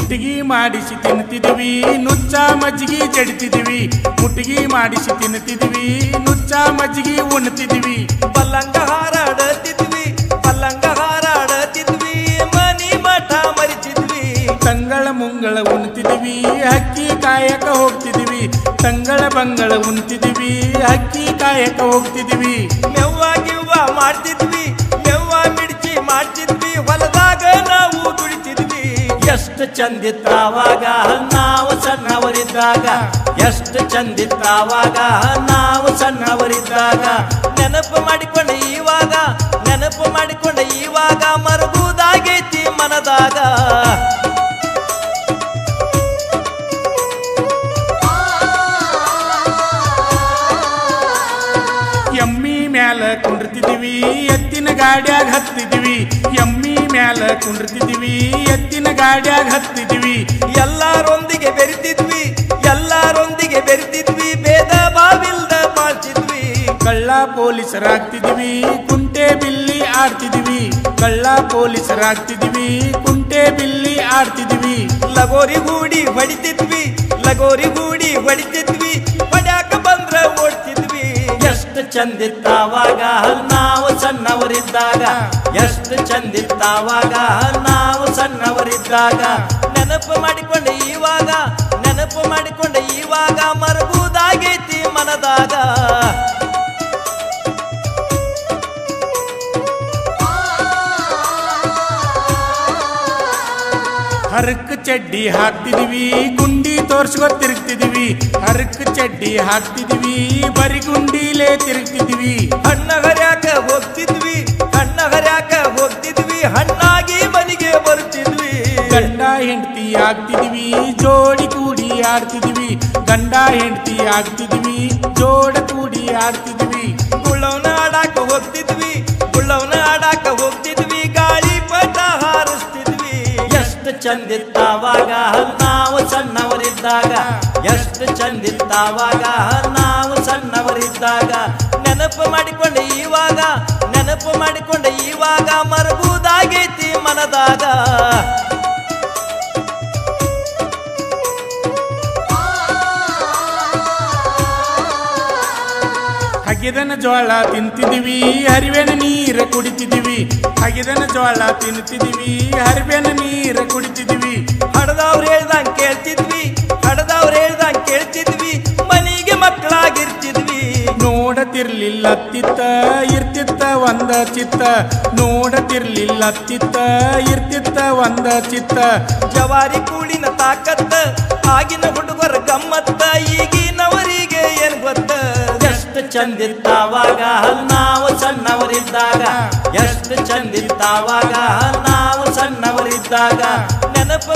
ಮುಟ್ಟಿಗೆ ಮಾಡಿಸಿ ತಿನ್ನುತ್ತಿದ್ವಿ ನುಚ್ಚ ಮಜ್ಜಿಗೆ ಜಡಿತಿದ್ವಿ ಮುಟ್ಟಿಗೆ ಮಾಡಿಸಿ ತಿನ್ನುತ್ತಿದ್ವಿ ನುಚ್ಚ ಮಜ್ಜಿಗೆ ಉಣ್ತಿದ್ವಿ ಪಲ್ಲಂಗ ಹಾರಾಡತಿದ್ವಿ ಮನಿ ಮಠ ಮರಿತಿದ್ವಿ ತಂಗಳ ಮುಂಗಳ ಉಣ್ತಿದ್ವಿ ಹಕ್ಕಿ ಕಾಯಕ ಹೋಗ್ತಿದ್ವಿ ತಂಗಳ ಬಂಗಳ ಉಣ್ತಿದ್ವಿ ಹಕ್ಕಿ ಕಾಯಕ ಹೋಗ್ತಿದ್ವಿ ಮೆವ್ವ ಗಿವ್ವ ಮಾಡ್ತಿದ್ವಿ ಮೆವ್ವ ಮಿಡ್ಚಿ ಮಾಡ್ತಿದ್ವಿ ಹೊಲದಾಗ ನಾವು ದುಡಿತಿದ್ವಿ ಎಷ್ಟು ಚಂದಿತ್ತಾವಾಗ ನಾವು ಸಣ್ಣವರಿದ್ದಾಗ ಎಷ್ಟು ಚಂದಿತ್ತಾವಾಗ ನಾವು ಸಣ್ಣವರಿದ್ದಾಗ ನೆನಪು ಮಾಡಿಕೊಂಡ ಇವಾಗ ಮರಗುದಾಗೈತಿ ಮನದಾಗ ಎಮ್ಮಿ ಮ್ಯಾಲ ಕುಂಡ್ರತಿದ್ವಿ ಎತ್ತಿನ ಗಾಡ್ಯಾಗ ಹತ್ತಿದ್ವಿ ಎಮ್ಮಿ ಮ್ಯಾಲ ಕುಂಡ್ರತಿದ್ವಿ ಎತ್ತಿನ ಗಾಡ್ಯಾಗ ಹತ್ತಿದ್ವಿ ಎಲ್ಲರೊಂದಿಗೆ ಬೆರಿತಿದ್ವಿ ಭೇದ ಭಾವಿಲ್ದ ಮಾಡ್ತಿದ್ವಿ ಕಳ್ಳ ಪೊಲೀಸರಾಗ್ತಿದ್ವಿ ಕುಂಟೆ ಬಿಲ್ಲಿ ಆಡ್ತಿದ್ವಿ ಕಳ್ಳ ಪೊಲೀಸರಾಗ್ತಿದ್ವಿ ಕುಂಟೆ ಬಿಲ್ಲಿ ಆಡ್ತಿದ್ವಿ ಲಗೋರಿ ಗೂಡಿ ಹೊಡಿತಿದ್ವಿ ಹೊಡ್ಯಾಕ ಬಂದ್ರ ಓಡ್ತಿದ್ವಿ ಎಷ್ಟು ಚಂದಿತ್ತಾವಾಗ ನಾವು ಸಣ್ಣವರಿದ್ದಾಗ ಎಷ್ಟು ಚಂದಿತ್ತಾವಾಗ ನಾವು ಸಣ್ಣವರಿದ್ದಾಗ ನೆನಪು ಮಾಡಿಕೊಂಡ ಇವಾಗ ಮರಗುದಾಗೈತಿ ಮನದಾಗ ಹರಕ್ ಚಡ್ಡಿ ಹಾಕ್ತಿದ್ವಿ ಗುಂಡಿ ತೋರ್ಸ್ಕೊ ತಿರುಗ್ತಿದ್ವಿ ಹರಕ್ ಚಡ್ಡಿ ಹಾಕ್ತಿದ್ವಿ ಬರಿ ಗುಂಡಿಲೇ ತಿರುಗ್ತಿದ್ವಿ ಹಣ್ಣ ಹರ್ಯಾಕ ಹೋಗ್ತಿದ್ವಿ ಹಣ್ಣಾಗಿ ಮನೆಗೆ ಬರ್ತಿದ್ವಿ ಗಂಡ ಹೆಂಡತಿ ಆಗ್ತಿದ್ವಿ ಜೋಡಿ ಕೂಡಿ ಆಡ್ತಿದ್ವಿ ಗಂಡ ಹೆಂಡತಿ ಆಗ್ತಿದ್ವಿ ಜೋಡ ಕೂಡಿ ಆಡ್ತಿದ್ವಿ ಗುಳ್ಳವನ ಆಡಾಕ ಹೋಗ್ತಿದ್ವಿ ಗಾಳಿ ಪಟ ಹಾರಿಸ್ತಿದ್ವಿ ಎಷ್ಟು ಚಂದಿತ್ತಾವಾಗ ನಾವು ಸಣ್ಣವರಿದ್ದಾಗ ಎಷ್ಟು ಚಂದಿತ್ತಾವಾಗ ನಾವು ಸಣ್ಣವರಿದ್ದಾಗ ನೆನಪು ಮಾಡಿಕೊಂಡ ಇವಾಗ ಮರಗುದಾಗೈತಿ ಮನದಾಗ ಹಗೆದನ ಜೋಳ ತಿಂತಿದ್ವಿ ಹರಿವೆನ ನೀರ ಕುಡಿತಿದ್ವಿ ಹಗೆದನ ಜೋಳ ತಿಂತಿದ್ವಿ ಹರಿವೆನ ನೀರ ಕುಡಿತಿದ್ವಿ ಹಡದವ್ರು ಹೇಳ್ದಂಗ್ ಕೇಳ್ತಿದ್ವಿ ಮನೆಗೆ ಮಕ್ಕಳಾಗಿರ್ತಿದ್ವಿ ನೋಡತಿರ್ಲಿಲ್ಲತ್ತಿತ್ತ ಇರ್ತಿತ್ತ ಒಂದ ಚಿತ್ತ ನೋಡತಿರ್ಲಿಲ್ಲತ್ತಿತ್ತ ಇರ್ತಿತ್ತ ಒಂದ ಚಿತ್ತ ಜವಾರಿ ಕೂಳಿನ ತಾಕತ್ತ ಆಗಿನ ಹುಡುಗರ ಗಮ್ಮತ್ತ ಈಗಿನವರಿಗೆ ಏನ್ ಗೊತ್ತ ಎಷ್ಟು ಚಂದಿತ್ತಾವಾಗ ನಾವು ಸಣ್ಣವರಿದ್ದಾಗ ಎಷ್ಟು ಚಂದಿತ್ತಾವಾಗ ನಾವು ಸಣ್ಣವರಿದ್ದಾಗ ನೆನಪು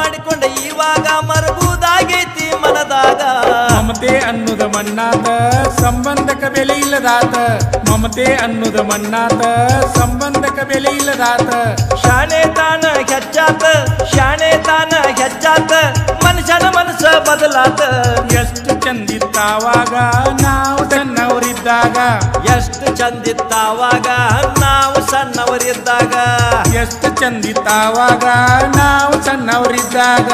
ಮಾಡಿಕೊಂಡ ಇವಾಗ ಮರಗುದಾಗೈತಿ ಮನದಾಗ ಮಮತೆ ಅನ್ನುದ ಮಣ್ಣಾತ ಸಂಬಂಧಕ ಬೆಲೆ ಇಲ್ಲದಾತ ಮಮತೆ ಅನ್ನುದ ಮಣ್ಣಾತ ಸಂಬಂಧಕ ಬೆಲೆ ಇಲ್ಲದಾತ ಶಾಣೆ ತಾನ ಹೆಚ್ಚಾತ ಮನುಷ್ಯನ ಮನಸ್ಸ ಬದಲಾತ ಎಷ್ಟು ಚಂದಿತ್ತಾವಾಗ ನಾವು ಸಣ್ಣವರಿದ್ದಾಗ ಎಷ್ಟು ಚಂದಿತ್ತಾವಾಗ ನಾವು ಸಣ್ಣವರಿದ್ದಾಗ ಎಷ್ಟು ಚಂದಿತ್ತಾವಾಗ ನಾವು ಸಣ್ಣವರಿದ್ದಾಗ